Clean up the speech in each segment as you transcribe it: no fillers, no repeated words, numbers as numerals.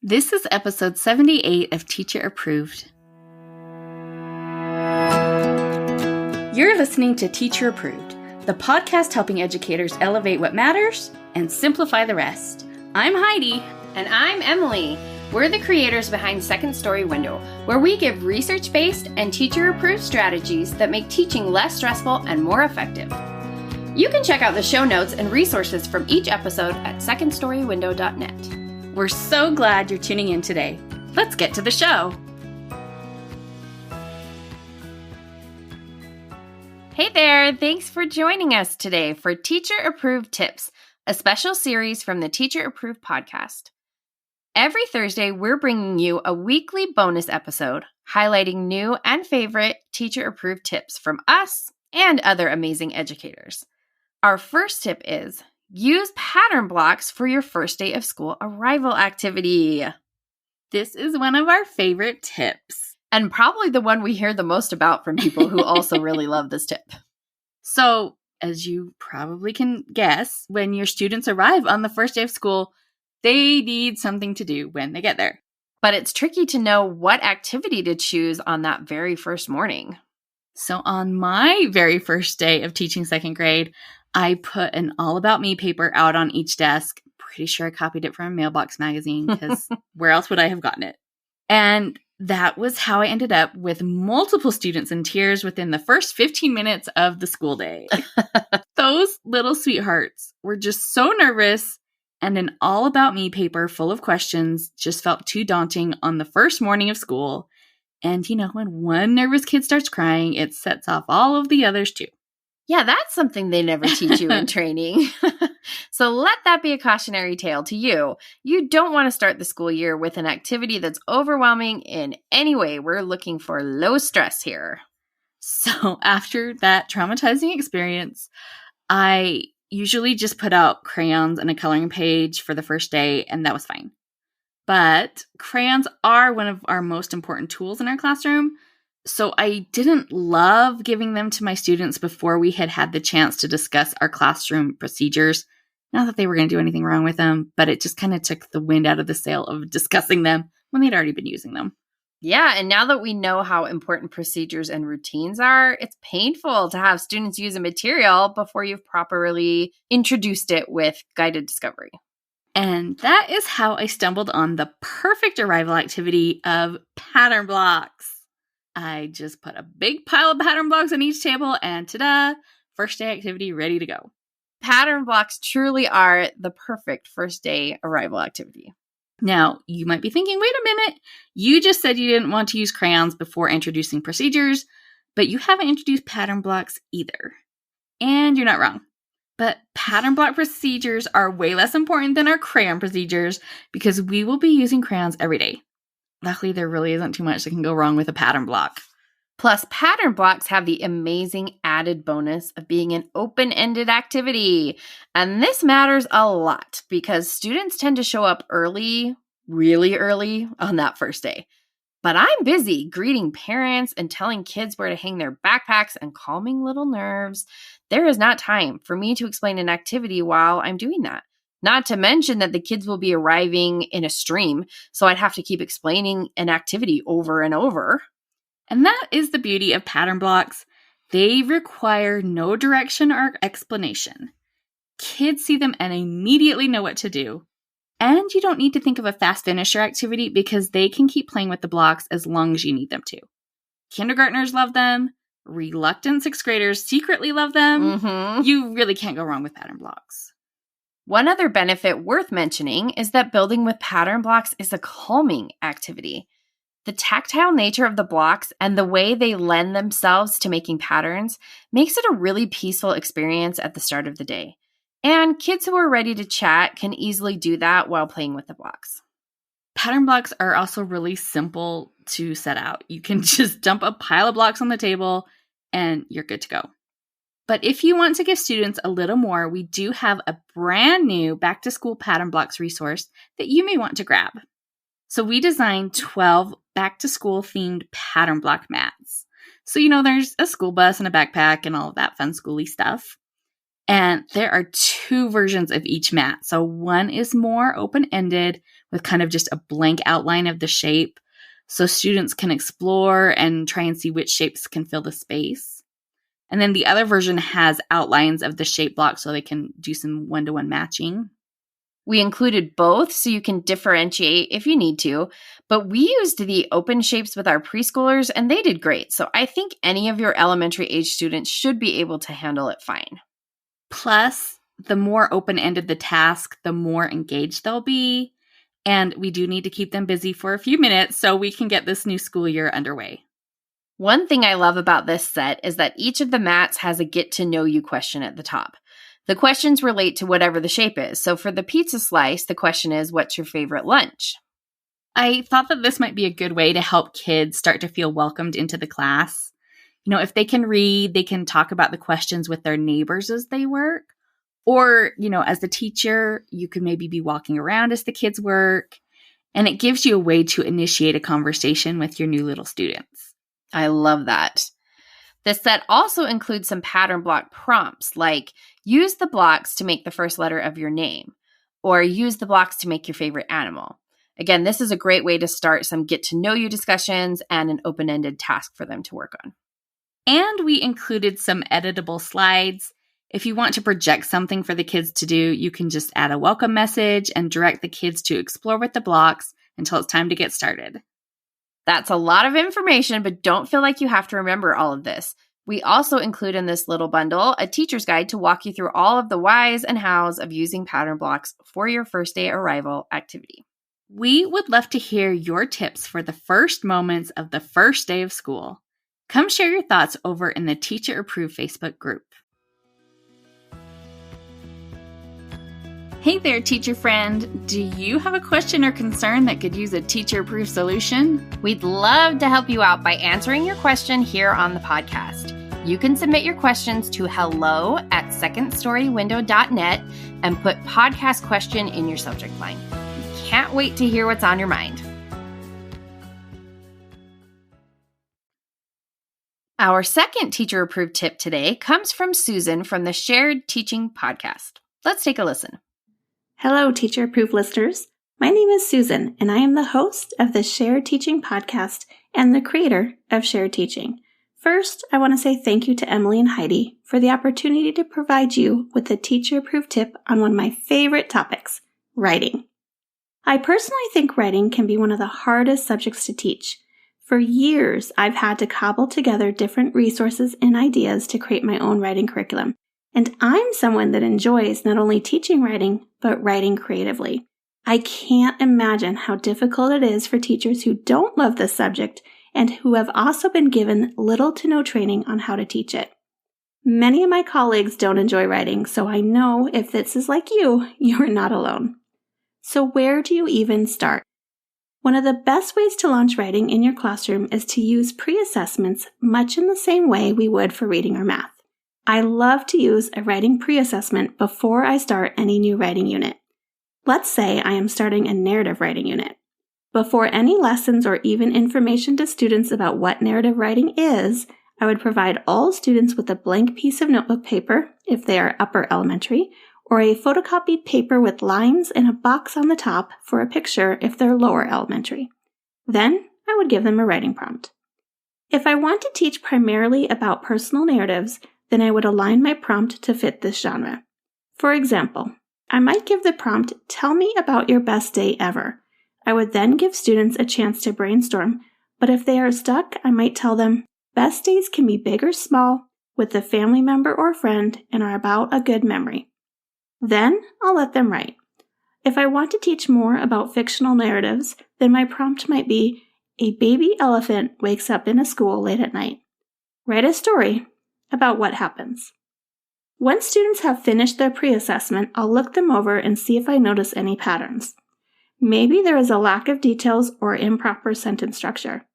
This is episode 78 of Teacher Approved. You're listening to Teacher Approved, the podcast helping educators elevate what matters and simplify the rest. I'm Heidi. And I'm Emily. We're the creators behind Second Story Window, where we give research-based and teacher-approved strategies that make teaching less stressful and more effective. You can check out the show notes and resources from each episode at secondstorywindow.net. We're so glad you're tuning in today. Let's get to the show. Hey there, thanks for joining us today for Teacher Approved Tips, a special series from the Teacher Approved podcast. Every Thursday, we're bringing you a weekly bonus episode highlighting new and favorite Teacher Approved tips from us and other amazing educators. Our first tip is use pattern blocks for your first day of school arrival activity. This is one of our favorite tips. And probably the one we hear the most about from people who also really love this tip. So, as you probably can guess, when your students arrive on the first day of school, they need something to do when they get there. But it's tricky to know what activity to choose on that very first morning. So on my very first day of teaching second grade, I put an All About Me paper out on each desk. Pretty sure I copied it from a mailbox magazine because where else would I have gotten it? And that was how I ended up with multiple students in tears within the first 15 minutes of the school day. Those little sweethearts were just so nervous, and an All About Me paper full of questions just felt too daunting on the first morning of school. And you know, when one nervous kid starts crying, it sets off all of the others too. Yeah, that's something they never teach you in training. So let that be a cautionary tale to you. You don't want to start the school year with an activity that's overwhelming in any way. We're looking for low stress here. So after that traumatizing experience, I usually just put out crayons and a coloring page for the first day, and that was fine. But crayons are one of our most important tools in our classroom. So I didn't love giving them to my students before we had the chance to discuss our classroom procedures. Not that they were going to do anything wrong with them, but it just kind of took the wind out of the sail of discussing them when they'd already been using them. Yeah, and now that we know how important procedures and routines are, it's painful to have students use a material before you've properly introduced it with guided discovery. And that is how I stumbled on the perfect arrival activity of pattern blocks. I just put a big pile of pattern blocks on each table and ta-da, first day activity ready to go. Pattern blocks truly are the perfect first day arrival activity. Now, you might be thinking, wait a minute, you just said you didn't want to use crayons before introducing procedures, but you haven't introduced pattern blocks either. And you're not wrong. But pattern block procedures are way less important than our crayon procedures because we will be using crayons every day. Luckily, there really isn't too much that can go wrong with a pattern block. Plus, pattern blocks have the amazing added bonus of being an open-ended activity. And this matters a lot because students tend to show up early, really early on that first day. But I'm busy greeting parents and telling kids where to hang their backpacks and calming little nerves. There is not time for me to explain an activity while I'm doing that. Not to mention that the kids will be arriving in a stream, so I'd have to keep explaining an activity over and over. And that is the beauty of pattern blocks. They require no direction or explanation. Kids see them and immediately know what to do. And you don't need to think of a fast finisher activity because they can keep playing with the blocks as long as you need them to. Kindergartners love them. Reluctant sixth graders secretly love them. Mm-hmm. You really can't go wrong with pattern blocks. One other benefit worth mentioning is that building with pattern blocks is a calming activity. The tactile nature of the blocks and the way they lend themselves to making patterns makes it a really peaceful experience at the start of the day. And kids who are ready to chat can easily do that while playing with the blocks. Pattern blocks are also really simple to set out. You can just dump a pile of blocks on the table and you're good to go. But if you want to give students a little more, we do have a brand new back to school pattern blocks resource that you may want to grab. So we designed 12 back to school themed pattern block mats. So, you know, there's a school bus and a backpack and all of that fun schooly stuff. And there are 2 versions of each mat. So one is more open-ended with kind of just a blank outline of the shape so students can explore and try and see which shapes can fill the space. And then the other version has outlines of the shape block so they can do some one-to-one matching. We included both so you can differentiate if you need to, but we used the open shapes with our preschoolers and they did great. So I think any of your elementary age students should be able to handle it fine. Plus, the more open-ended the task, the more engaged they'll be. And we do need to keep them busy for a few minutes so we can get this new school year underway. One thing I love about this set is that each of the mats has a get to know you question at the top. The questions relate to whatever the shape is. So for the pizza slice, the question is, what's your favorite lunch? I thought that this might be a good way to help kids start to feel welcomed into the class. If they can read, they can talk about the questions with their neighbors as they work. Or, as the teacher, you could maybe be walking around as the kids work. And it gives you a way to initiate a conversation with your new little students. I love that. This set also includes some pattern block prompts like use the blocks to make the first letter of your name or use the blocks to make your favorite animal. Again, this is a great way to start some get to know you discussions and an open-ended task for them to work on. And we included some editable slides. If you want to project something for the kids to do, you can just add a welcome message and direct the kids to explore with the blocks until it's time to get started. That's a lot of information, but don't feel like you have to remember all of this. We also include in this little bundle a teacher's guide to walk you through all of the whys and hows of using pattern blocks for your first day arrival activity. We would love to hear your tips for the first moments of the first day of school. Come share your thoughts over in the Teacher Approved Facebook group. Hey there, teacher friend. Do you have a question or concern that could use a teacher-approved solution? We'd love to help you out by answering your question here on the podcast. You can submit your questions to hello@secondstorywindow.net and put podcast question in your subject line. We can't wait to hear what's on your mind. Our second teacher-approved tip today comes from Susan from the Shared Teaching Podcast. Let's take a listen. Hello, teacher-approved listeners. My name is Susan, and I am the host of the Shared Teaching Podcast and the creator of Shared Teaching. First, I want to say thank you to Emily and Heidi for the opportunity to provide you with a teacher-approved tip on one of my favorite topics, writing. I personally think writing can be one of the hardest subjects to teach. For years, I've had to cobble together different resources and ideas to create my own writing curriculum. And I'm someone that enjoys not only teaching writing, but writing creatively. I can't imagine how difficult it is for teachers who don't love this subject and who have also been given little to no training on how to teach it. Many of my colleagues don't enjoy writing, so I know if this is like you, you're not alone. So where do you even start? One of the best ways to launch writing in your classroom is to use pre-assessments much in the same way we would for reading or math. I love to use a writing pre-assessment before I start any new writing unit. Let's say I am starting a narrative writing unit. Before any lessons or even information to students about what narrative writing is, I would provide all students with a blank piece of notebook paper if they are upper elementary, or a photocopied paper with lines and a box on the top for a picture if they're lower elementary. Then I would give them a writing prompt. If I want to teach primarily about personal narratives, then I would align my prompt to fit this genre. For example, I might give the prompt, "Tell me about your best day ever." I would then give students a chance to brainstorm, but if they are stuck, I might tell them, "Best days can be big or small, with a family member or friend, and are about a good memory." Then I'll let them write. If I want to teach more about fictional narratives, then my prompt might be, "A baby elephant wakes up in a school late at night." Write a story about what happens. Once students have finished their pre-assessment, I'll look them over and see if I notice any patterns. Maybe there is a lack of details or improper sentence structure.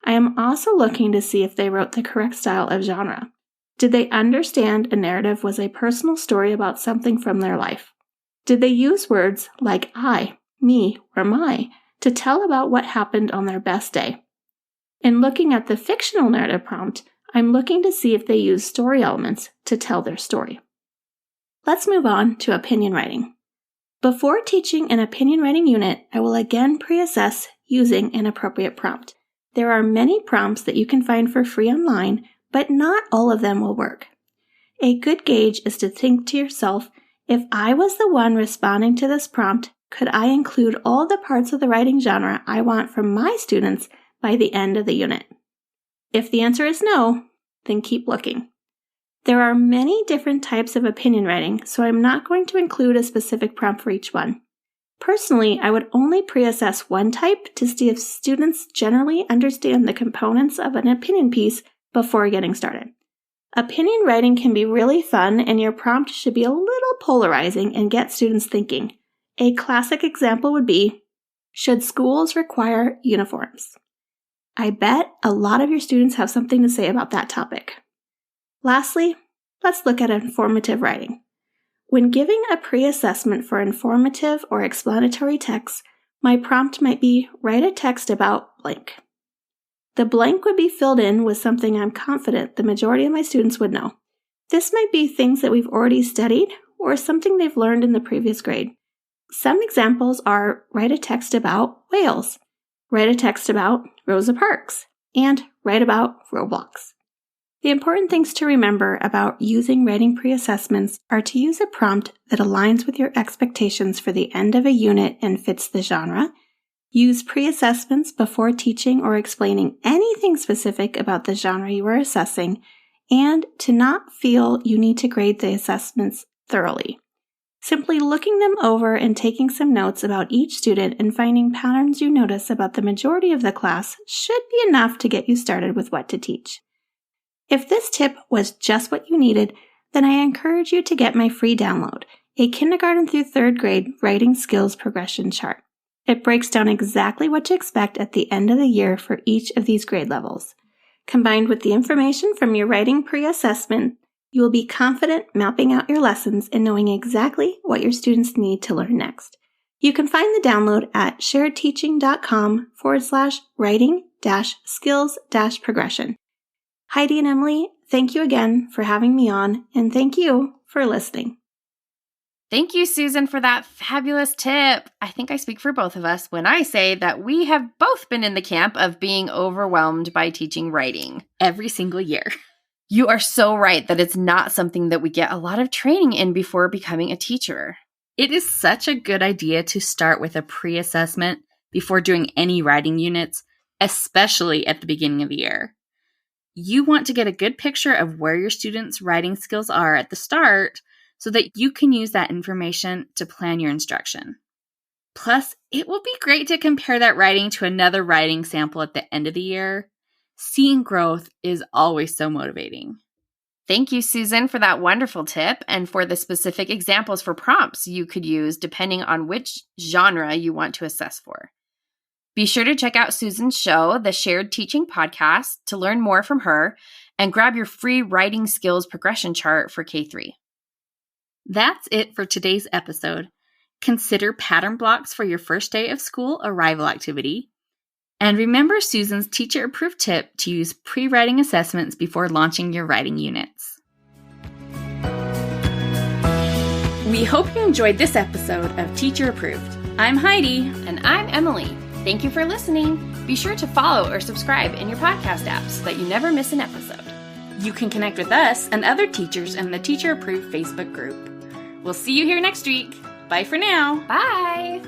I am also looking to see if they wrote the correct style of genre. Did they understand a narrative was a personal story about something from their life? Did they use words like I, me, or my to tell about what happened on their best day? In looking at the fictional narrative prompt, I'm looking to see if they use story elements to tell their story. Let's move on to opinion writing. Before teaching an opinion writing unit, I will again pre-assess using an appropriate prompt. There are many prompts that you can find for free online, but not all of them will work. A good gauge is to think to yourself, if I was the one responding to this prompt, could I include all the parts of the writing genre I want from my students by the end of the unit? If the answer is no, then keep looking. There are many different types of opinion writing, so I'm not going to include a specific prompt for each one. Personally, I would only pre-assess one type to see if students generally understand the components of an opinion piece before getting started. Opinion writing can be really fun, and your prompt should be a little polarizing and get students thinking. A classic example would be, should schools require uniforms? I bet a lot of your students have something to say about that topic. Lastly, let's look at informative writing. When giving a pre-assessment for informative or explanatory text, my prompt might be, write a text about blank. The blank would be filled in with something I'm confident the majority of my students would know. This might be things that we've already studied or something they've learned in the previous grade. Some examples are, write a text about whales, write a text about Rosa Parks, and write about Roblox. The important things to remember about using writing pre-assessments are to use a prompt that aligns with your expectations for the end of a unit and fits the genre, use pre-assessments before teaching or explaining anything specific about the genre you are assessing, and to not feel you need to grade the assessments thoroughly. Simply looking them over and taking some notes about each student and finding patterns you notice about the majority of the class should be enough to get you started with what to teach. If this tip was just what you needed, then I encourage you to get my free download, a kindergarten through third grade writing skills progression chart. It breaks down exactly what to expect at the end of the year for each of these grade levels. Combined with the information from your writing pre-assessment, you will be confident mapping out your lessons and knowing exactly what your students need to learn next. You can find the download at sharedteaching.com/writing-skills-progression. Heidi and Emily, thank you again for having me on, and thank you for listening. Thank you, Susan, for that fabulous tip. I think I speak for both of us when I say that we have both been in the camp of being overwhelmed by teaching writing. Every single year. You are so right that it's not something that we get a lot of training in before becoming a teacher. It is such a good idea to start with a pre-assessment before doing any writing units, especially at the beginning of the year. You want to get a good picture of where your students' writing skills are at the start so that you can use that information to plan your instruction. Plus, it will be great to compare that writing to another writing sample at the end of the year. Seeing growth is always so motivating. Thank you, Susan, for that wonderful tip and for the specific examples for prompts you could use depending on which genre you want to assess for. Be sure to check out Susan's show, the Shared Teaching Podcast, to learn more from her and grab your free writing skills progression chart for K-3. That's it for today's episode. Consider pattern blocks for your first day of school arrival activity. And remember Susan's teacher-approved tip to use pre-writing assessments before launching your writing units. We hope you enjoyed this episode of Teacher Approved. I'm Heidi. And I'm Emily. Thank you for listening. Be sure to follow or subscribe in your podcast app so that you never miss an episode. You can connect with us and other teachers in the Teacher Approved Facebook group. We'll see you here next week. Bye for now. Bye.